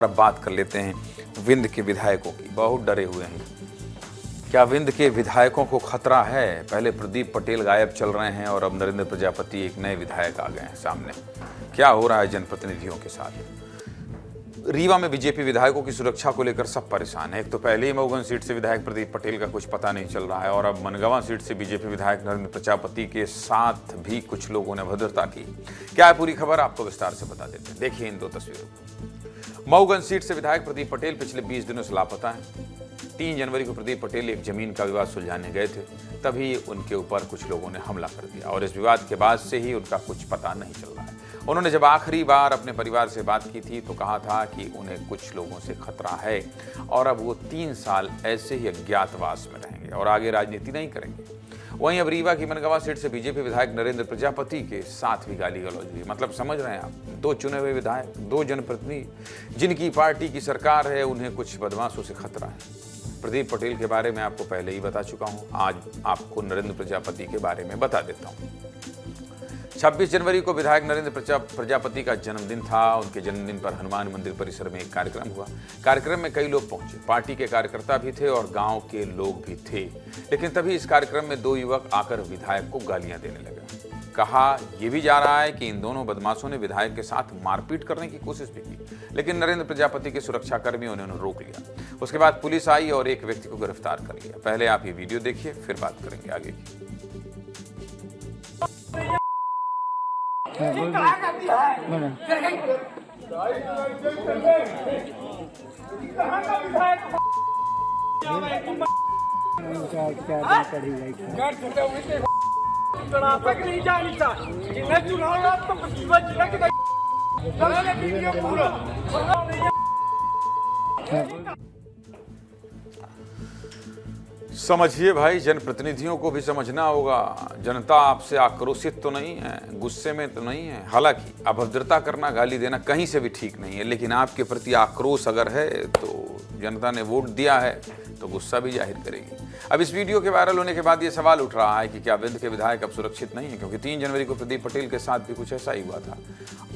अब बात कर लेते हैं विंध्य के विधायकों की। बहुत डरे हुए हैं। क्या विंध्य के विधायकों को खतरा है? पहले प्रदीप पटेल गायब चल रहे हैं और अब नरेंद्र प्रजापति एक नए विधायक आ गए हैं सामने। क्या हो रहा है जनप्रतिनिधियों के साथ? रीवा में बीजेपी विधायकों की सुरक्षा को लेकर सब परेशान है। एक तो पहले ही मऊगन सीट से विधायक प्रदीप पटेल का कुछ पता नहीं चल रहा है और अब मनगवा सीट से बीजेपी विधायक नरेंद्र प्रजापति के साथ भी कुछ लोगों ने अभद्रता की। क्या है पूरी खबर, आपको विस्तार से बता देते हैं। देखिए इन दो तस्वीरों को। मऊगन सीट से विधायक प्रदीप पटेल पिछले 20 दिनों से लापता हैं। 3 जनवरी को प्रदीप पटेल एक जमीन का विवाद सुलझाने गए थे, तभी उनके ऊपर कुछ लोगों ने हमला कर दिया और इस विवाद के बाद से ही उनका कुछ पता नहीं चल रहा है। उन्होंने जब आखिरी बार अपने परिवार से बात की थी तो कहा था कि उन्हें कुछ लोगों से खतरा है और अब वो 3 साल ऐसे ही अज्ञातवास में रहेंगे और आगे राजनीति नहीं करेंगे। वहीं अब रीवा की मनगवा सीट से बीजेपी विधायक नरेंद्र प्रजापति के साथ भी गाली गलौज हुई। मतलब समझ रहे हैं आप, 2 चुने हुए विधायक, 2 जनप्रतिनिधि जिनकी पार्टी की सरकार है, उन्हें कुछ बदमाशों से खतरा है। प्रदीप पटेल के बारे में आपको पहले ही बता चुका हूं, आज आपको नरेंद्र प्रजापति के बारे में बता देता हूं। 26 जनवरी को विधायक नरेंद्र प्रजापति का जन्मदिन था। उनके जन्मदिन पर हनुमान मंदिर परिसर में एक कार्यक्रम हुआ। कार्यक्रम में कई लोग पहुंचे, पार्टी के कार्यकर्ता भी थे और गांव के लोग भी थे। लेकिन तभी इस कार्यक्रम में 2 युवक आकर विधायक को गालियां देने लगे। कहा यह भी जा रहा है कि इन दोनों बदमाशों ने विधायक के साथ मारपीट करने की कोशिश भी की, लेकिन नरेंद्र प्रजापति के सुरक्षाकर्मियों ने उन्हें रोक लिया। उसके बाद पुलिस आई और एक व्यक्ति को गिरफ्तार कर लिया। पहले आप ये वीडियो देखिए, फिर बात करेंगे आगे की। समझिए भाई, जनप्रतिनिधियों को भी समझना होगा। जनता आपसे आक्रोशित तो नहीं है, गुस्से में तो नहीं है। हालांकि अभद्रता करना, गाली देना कहीं से भी ठीक नहीं है, लेकिन आपके प्रति आक्रोश अगर है तो जनता ने वोट दिया है तो गुस्सा भी जाहिर करेगी। अब इस वीडियो के वायरल होने के बाद ये सवाल उठ रहा है कि क्या विंध्य के विधायक अब सुरक्षित नहीं है, क्योंकि 3 जनवरी को प्रदीप पटेल के साथ भी कुछ ऐसा ही हुआ था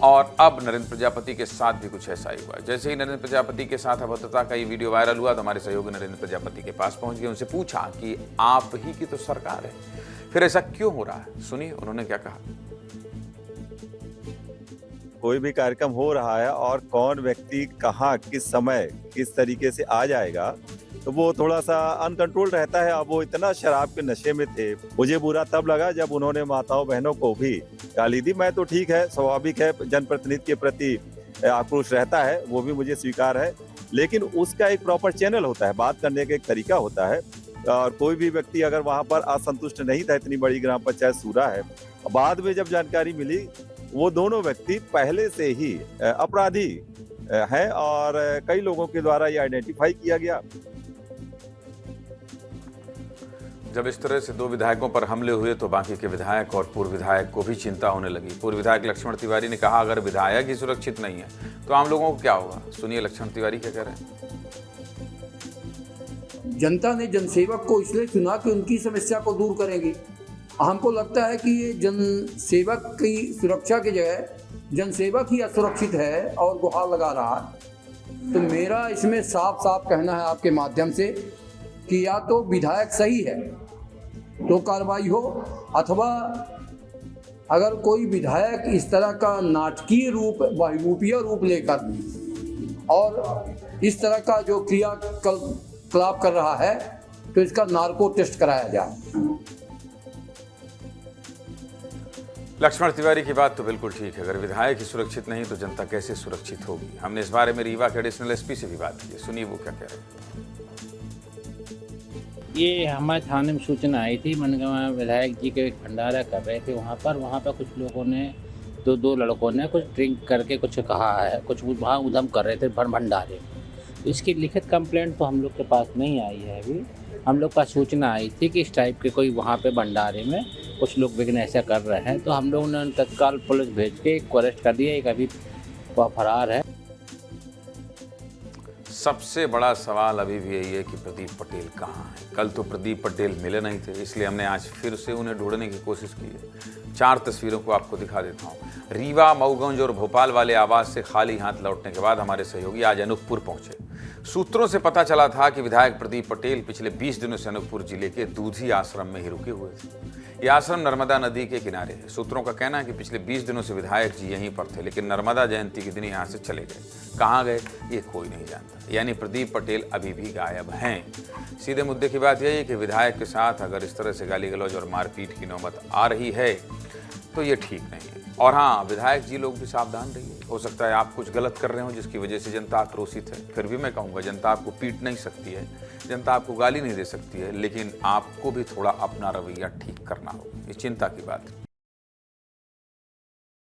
और अब नरेंद्र प्रजापति के साथ भी कुछ ऐसा ही हुआ। जैसे ही नरेंद्र प्रजापति के साथ अभद्रता का ये वीडियो वायरल हुआ तो हमारे सहयोगी नरेंद्र प्रजापति के पास पहुंच गए। उनसे पूछा कि आप ही की तो सरकार है, फिर ऐसा क्यों हो रहा है? सुनिए उन्होंने क्या कहा। कोई भी कार्यक्रम हो रहा है और कौन व्यक्ति कहाँ किस समय किस तरीके से आ जाएगा तो वो थोड़ा सा अनकंट्रोल रहता है। अब वो इतना शराब के नशे में थे, मुझे बुरा तब लगा जब उन्होंने माताओं बहनों को भी गाली दी। मैं तो ठीक है, स्वाभाविक है, जनप्रतिनिधि के प्रति आक्रोश रहता है, वो भी मुझे स्वीकार है, लेकिन उसका एक प्रॉपर चैनल होता है, बात करने का एक तरीका होता है। और कोई भी व्यक्ति अगर वहाँ पर असंतुष्ट नहीं था, इतनी बड़ी ग्राम पंचायत सूरा है, बाद में जब जानकारी मिली वो दोनों व्यक्ति पहले से ही अपराधी हैं और कई लोगों के द्वारा ये आइडेंटिफाई किया गया। जब इस तरह से 2 विधायकों पर हमले हुए तो बाकी के विधायक और पूर्व विधायक को भी चिंता होने लगी। पूर्व विधायक लक्ष्मण तिवारी ने कहा अगर विधायक ही सुरक्षित नहीं है तो आम लोगों को क्या होगा। सुनिए लक्ष्मण तिवारी क्या कह रहे हैं। जनता ने जनसेवक को इसलिए चुना कि उनकी समस्या को दूर करेंगे। हमको लगता है कि ये जनसेवक की सुरक्षा की जगह जनसेवक ही असुरक्षित है और गुहार लगा रहा है। तो मेरा इसमें साफ साफ कहना है आपके माध्यम से कि या तो विधायक सही है तो कार्रवाई हो, अथवा अगर कोई विधायक इस तरह का नाटकीय रूप, बहुरूपीय रूप लेकर और इस तरह का जो क्रियाकलाप कर रहा है तो इसका नार्को टेस्ट कराया जाए। लक्ष्मण तिवारी की बात तो बिल्कुल ठीक है। अगर विधायक ही सुरक्षित नहीं तो जनता कैसे सुरक्षित होगी। हमने इस बारे में रीवा के एडिशनल एसपी से भी बात की है, सुनिए वो क्या कह रहे हैं। ये हमारे थाने में सूचना आई थी, मनगवा विधायक जी के भंडारा कर रहे थे वहाँ पर कुछ लोगों ने, 2 लड़कों ने कुछ ड्रिंक करके कुछ कहा है, कुछ वहाँ उधम कर रहे थे भंडारे। इसकी लिखित कंप्लेंट तो हम लोग के पास नहीं आई है अभी। हम लोग का सूचना आई थी कि इस टाइप के कोई वहाँ पे भंडारे में कुछ लोग विघ्न ऐसा कर रहे हैं, तो हम लोगों ने तत्काल पुलिस भेज के एक को अरेस्ट कर दिया, एक अभी फरार है। सबसे बड़ा सवाल अभी भी यही है कि प्रदीप पटेल कहाँ हैं। कल तो प्रदीप पटेल मिले नहीं थे, इसलिए हमने आज फिर से उन्हें ढूंढने की कोशिश की है। 4 तस्वीरों को आपको दिखा देता हूँ। रीवा, मऊगंज और भोपाल वाले आवास से खाली हाथ लौटने के बाद हमारे सहयोगी आज अनूपपुर पहुंचे। सूत्रों से पता चला था कि विधायक प्रदीप पटेल पिछले 20 दिनों से अनूपपुर जिले के दूधी आश्रम में ही रुके हुए थे। ये आश्रम नर्मदा नदी के किनारे है। सूत्रों का कहना है कि पिछले 20 दिनों से विधायक जी यहीं पर थे, लेकिन नर्मदा जयंती के दिन यहाँ से चले गए। कहाँ गए ये कोई नहीं जानता, यानी प्रदीप पटेल अभी भी गायब हैं। सीधे मुद्दे की बात यही है कि विधायक के साथ अगर इस तरह से गाली गलौज और मारपीट की नौबत आ रही है तो ये ठीक नहीं है। और हाँ, विधायक जी लोग भी सावधान रहिए। हो सकता है आप कुछ गलत कर रहे हो जिसकी वजह से जनता आक्रोशित है। फिर भी मैं कहूँगा, जनता आपको पीट नहीं सकती है, जनता आपको गाली नहीं दे सकती है, लेकिन आपको भी थोड़ा अपना रवैया ठीक करना होगा। ये चिंता की बात है।